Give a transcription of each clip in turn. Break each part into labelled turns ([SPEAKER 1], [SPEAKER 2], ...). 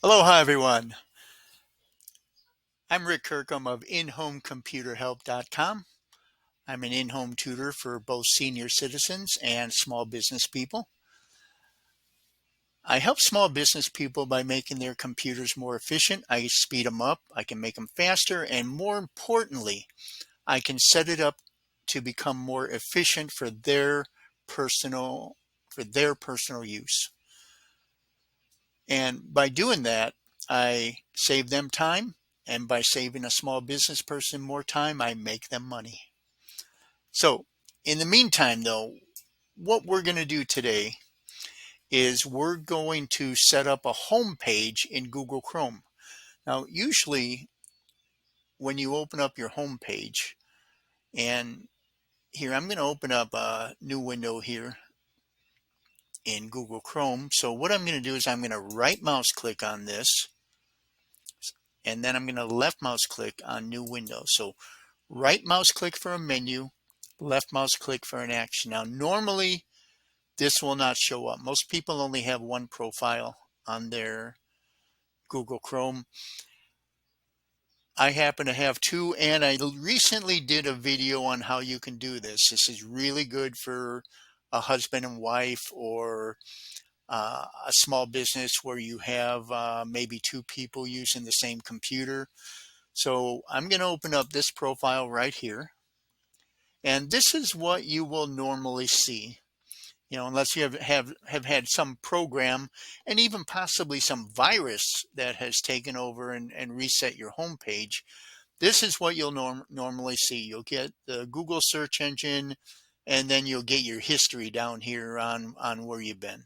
[SPEAKER 1] Aloha, everyone. I'm Rick Kirkham of InHomeComputerHelp.com. I'm an in-home tutor for both senior citizens and small business people. I help small business people by making their computers more efficient. I speed them up, I can make them faster, and more importantly, I can set it up to become more efficient for their personal use. And by doing that, I save them time. And by saving a small business person more time, I make them money. So in the meantime, though, what we're going to do today is we're going to set up a home page in Google Chrome. Now, usually when you open up your home page, and here I'm going to open up a new window here in Google Chrome. So what I'm going to do is I'm going to right mouse click on this, and then I'm going to left mouse click on new window. So right mouse click for a menu, left mouse click for an action. Now normally this will not show up. Most people only have one profile on their Google Chrome. I happen to have two, and I recently did a video on how you can do this. This is really good for a husband and wife, or a small business where you have maybe two people using the same computer. So I'm going to open up this profile right here. And this is what you will normally see, unless you have had some program and even possibly some virus that has taken over and reset your home page. This is what you'll normally see. You'll get the Google search engine, and then you'll get your history down here on where you've been.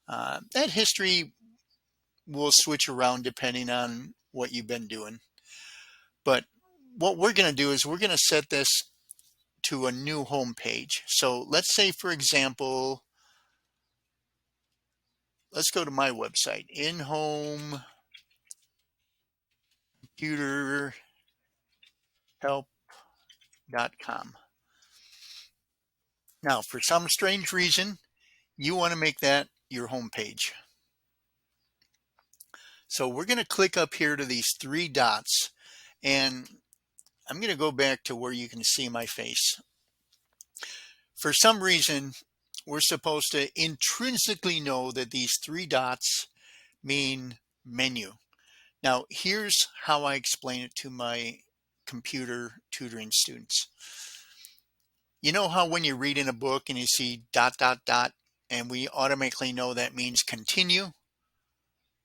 [SPEAKER 1] That history will switch around depending on what you've been doing. But what we're going to do is we're going to set this to a new home page. So let's say, for example, let's go to my website, InHomeComputerHelp.com. Now, for some strange reason, you want to make that your home page. So we're going to click up here to these three dots, and I'm going to go back to where you can see my face. For some reason, we're supposed to intrinsically know that these three dots mean menu. Now, here's how I explain it to my computer tutoring students. You know how when you're reading a book and you see ... and we automatically know that means continue?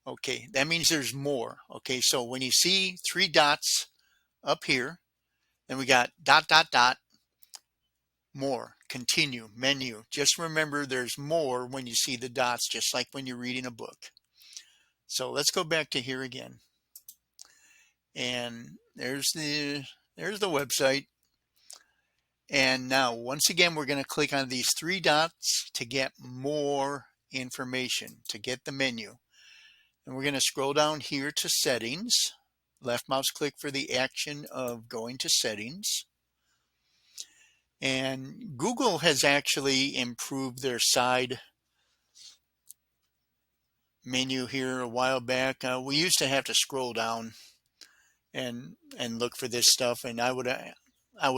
[SPEAKER 1] Okay, that means there's more. Okay, so when you see three dots up here, then we got ... more, continue, menu. Just remember there's more when you see the dots, just like when you're reading a book. So let's go back to here again. And there's the website. And now once again, we're going to click on these three dots to get more information, to get the menu. And we're going to scroll down here to settings, left mouse click for the action of going to settings. And Google has actually improved their side menu here a while back. We used to have to scroll down and look for this stuff, and I would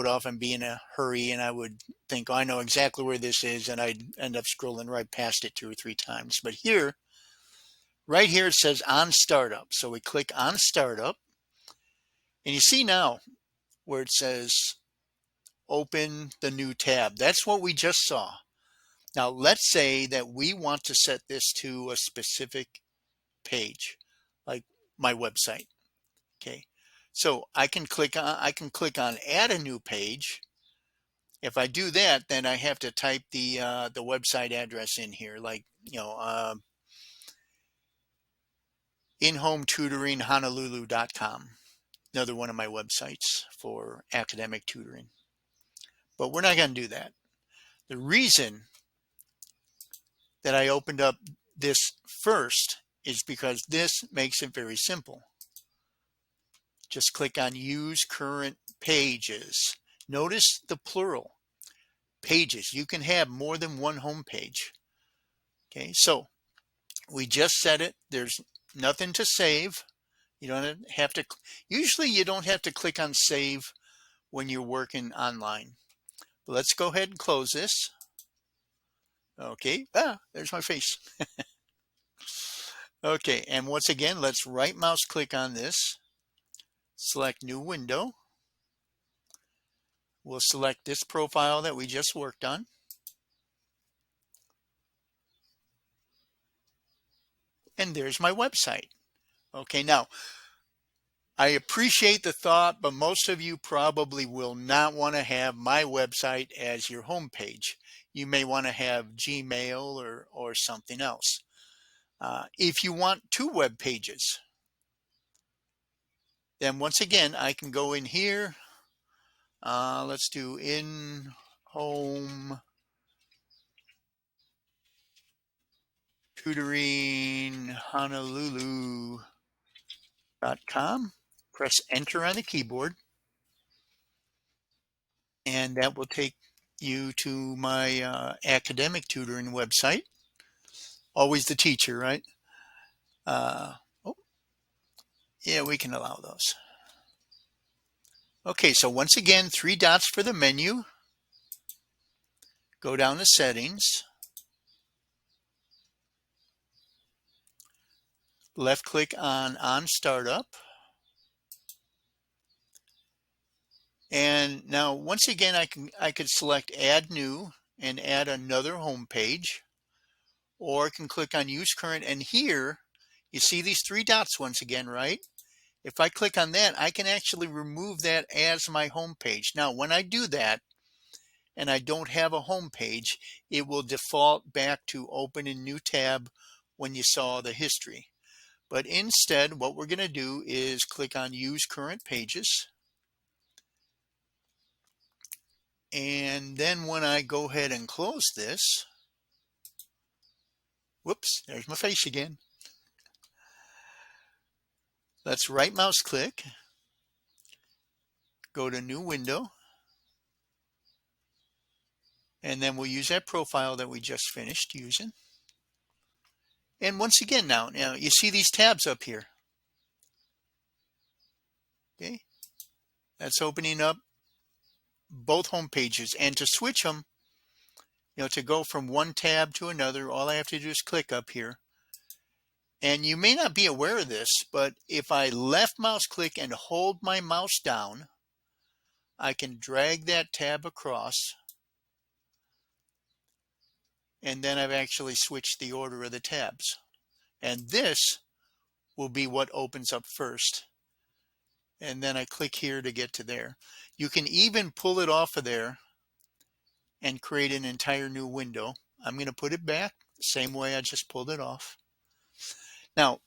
[SPEAKER 1] often be in a hurry, and I would think, oh, I know exactly where this is, and I'd end up scrolling right past it 2 or 3 times. But here, right here, it says on startup. So we click on startup, and you see now where it says open the new tab. That's what we just saw. Now let's say that we want to set this to a specific page, like my website. Okay, so I can click on add a new page. If I do that, then I have to type the website address in here, like inhometutoringhonolulu.com. Another one of my websites for academic tutoring. But we're not going to do that. The reason that I opened up this first is because this makes it very simple. Just click on use current pages. Notice the plural, pages. You can have more than one home page. Okay, so we just set it. There's nothing to save. You don't have to, usually you don't have to click on save when you're working online. But let's go ahead and close this. Okay, there's my face. Okay, and once again, let's right mouse click on this, select new window. We'll select this profile that we just worked on. And there's my website. Okay, now I appreciate the thought, but most of you probably will not want to have my website as your home page. You may want to have Gmail or something else. If you want two web pages, then once again, I can go in here. Let's do in home tutoring Honolulu.com. Press enter on the keyboard, and that will take you to my academic tutoring website. Always the teacher, right? Oh, yeah, we can allow those. Okay, so once again, 3 dots for the menu. Go down to settings. Left click on startup. And now once again, I could select add new and add another home page, or I can click on use current, and here you see these 3 dots once again, right? If I click on that, I can actually remove that as my home page. Now, when I do that and I don't have a home page, it will default back to open a new tab when you saw the history. But instead, what we're going to do is click on use current pages. And then when I go ahead and close this, whoops, there's my face again. Let's right mouse click, go to new window, and then we'll use that profile that we just finished using. And once again, now you see these tabs up here. Okay, that's opening up both home pages. And to switch them, to go from one tab to another, all I have to do is click up here. And you may not be aware of this, but if I left mouse click and hold my mouse down, I can drag that tab across, and then I've actually switched the order of the tabs. And this will be what opens up first. And then I click here to get to there. You can even pull it off of there and create an entire new window. I'm going to put it back the same way I just pulled it off. Now,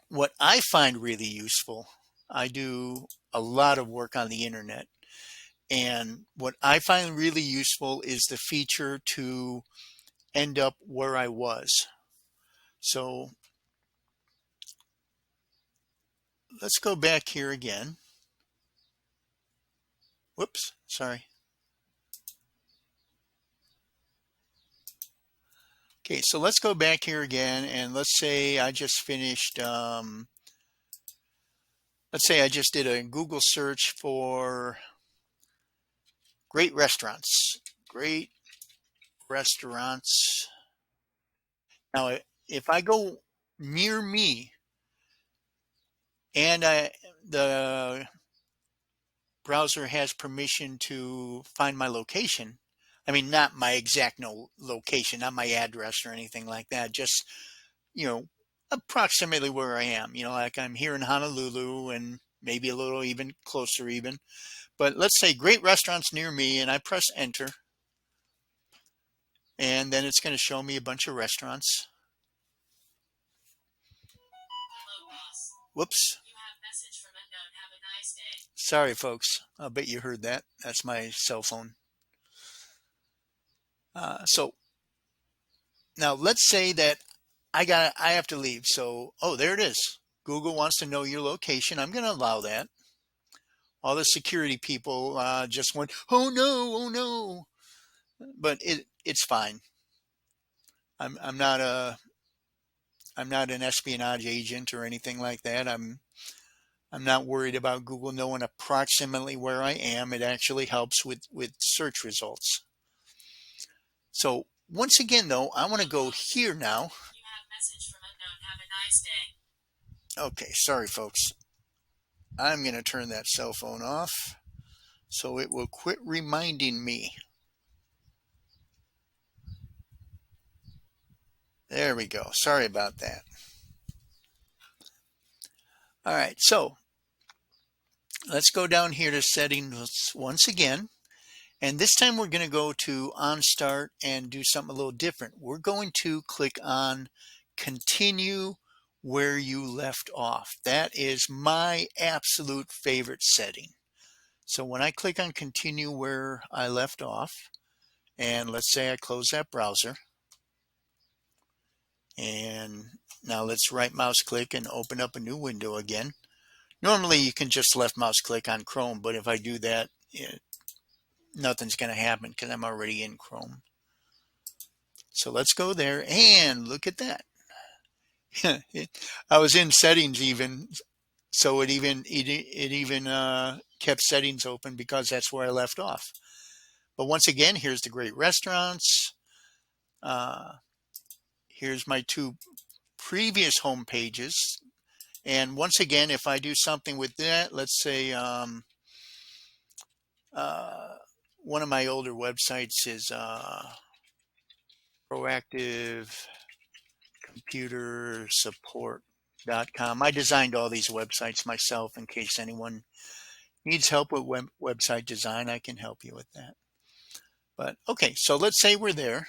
[SPEAKER 1] what I find really useful, I do a lot of work on the internet. And what I find really useful is the feature to end up where I was. So let's go back here again. Whoops, sorry. Okay, so let's go back here again, and let's say I just finished, let's say I just did a Google search for great restaurants. Great restaurants. Now, if I go near me and the browser has permission to find my location, I mean, not my exact location, not my address or anything like that, just, approximately where I am, like I'm here in Honolulu and maybe a little even closer even. But let's say great restaurants near me, and I press enter. And then it's going to show me a bunch of restaurants. Whoops. You have message from unknown. Have a nice day. Sorry, folks. I'll bet you heard that. That's my cell phone. So now let's say that I have to leave. So, there it is. Google wants to know your location. I'm going to allow that. All the security people just went, oh no. But it's fine. I'm not I'm not an espionage agent or anything like that. I'm not worried about Google knowing approximately where I am. It actually helps with search results. So once again, though, I want to go here now. You have message from unknown. Have a nice day. Okay, sorry, folks. I'm going to turn that cell phone off so it will quit reminding me. There we go. Sorry about that. All right, so let's go down here to settings once again. And this time we're going to go to OnStart and do something a little different. We're going to click on continue where you left off. That is my absolute favorite setting. So when I click on continue where I left off, and let's say I close that browser, and now let's right mouse click and open up a new window again. Normally you can just left mouse click on Chrome, but if I do that, nothing's going to happen because I'm already in Chrome. So let's go there and look at that. I was in settings even, so it even kept settings open because that's where I left off. But once again, here's the great restaurants. Here's my two previous home pages. And once again, if I do something with that, let's say one of my older websites is proactivecomputersupport.com. I designed all these websites myself in case anyone needs help with website design. I can help you with that. But okay, so let's say we're there.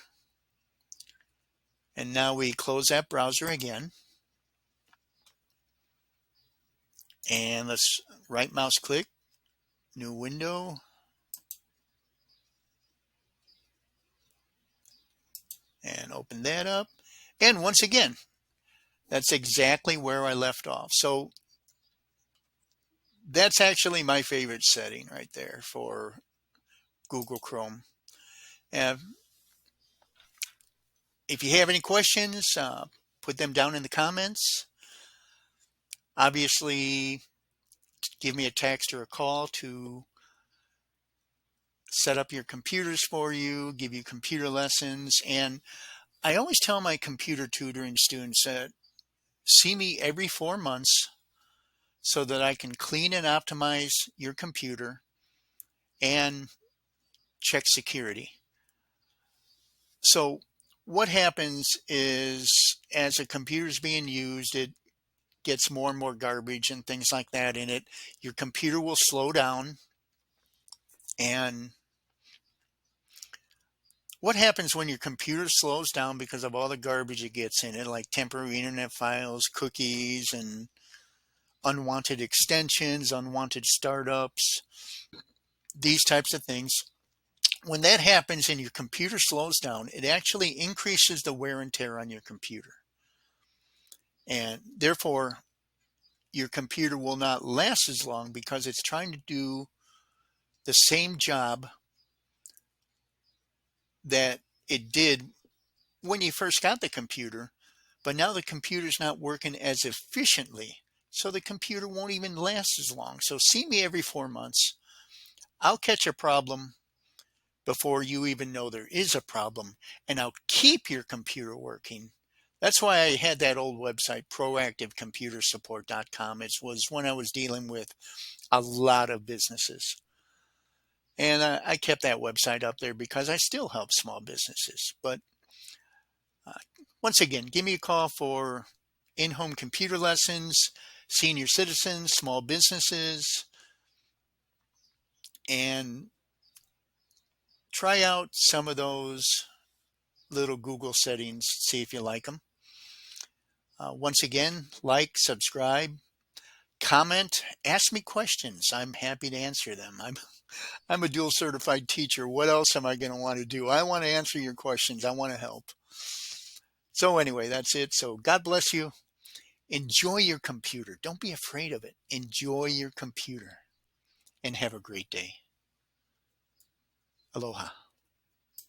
[SPEAKER 1] And now we close that browser again. And let's right mouse click, new window. And open that up. And once again, that's exactly where I left off. So that's actually my favorite setting right there for Google Chrome. And if you have any questions, put them down in the comments. Obviously, give me a text or a call to set up your computers for you, give you computer lessons. And I always tell my computer tutoring students that see me every 4 months so that I can clean and optimize your computer and check security. So what happens is as a computer is being used, it gets more and more garbage and things like that in it. Your computer will slow down. And what happens when your computer slows down because of all the garbage it gets in it, like temporary internet files, cookies, and unwanted extensions, unwanted startups, these types of things. When that happens and your computer slows down, it actually increases the wear and tear on your computer. And therefore, your computer will not last as long because it's trying to do the same job that it did when you first got the computer, but now the computer's not working as efficiently. So the computer won't even last as long. So see me every 4 months. I'll catch a problem before you even know there is a problem, and I'll keep your computer working. That's why I had that old website, proactivecomputersupport.com. It was when I was dealing with a lot of businesses. And I kept that website up there because I still help small businesses. But once again, give me a call for in-home computer lessons, senior citizens, small businesses, and try out some of those little Google settings, see if you like them. Once again, like, subscribe, comment, ask me questions. I'm happy to answer them. I'm a dual certified teacher. What else am I going to want to do? I want to answer your questions. I want to help. So anyway, that's it. So God bless you. Enjoy your computer. Don't be afraid of it. Enjoy your computer and have a great day. Aloha.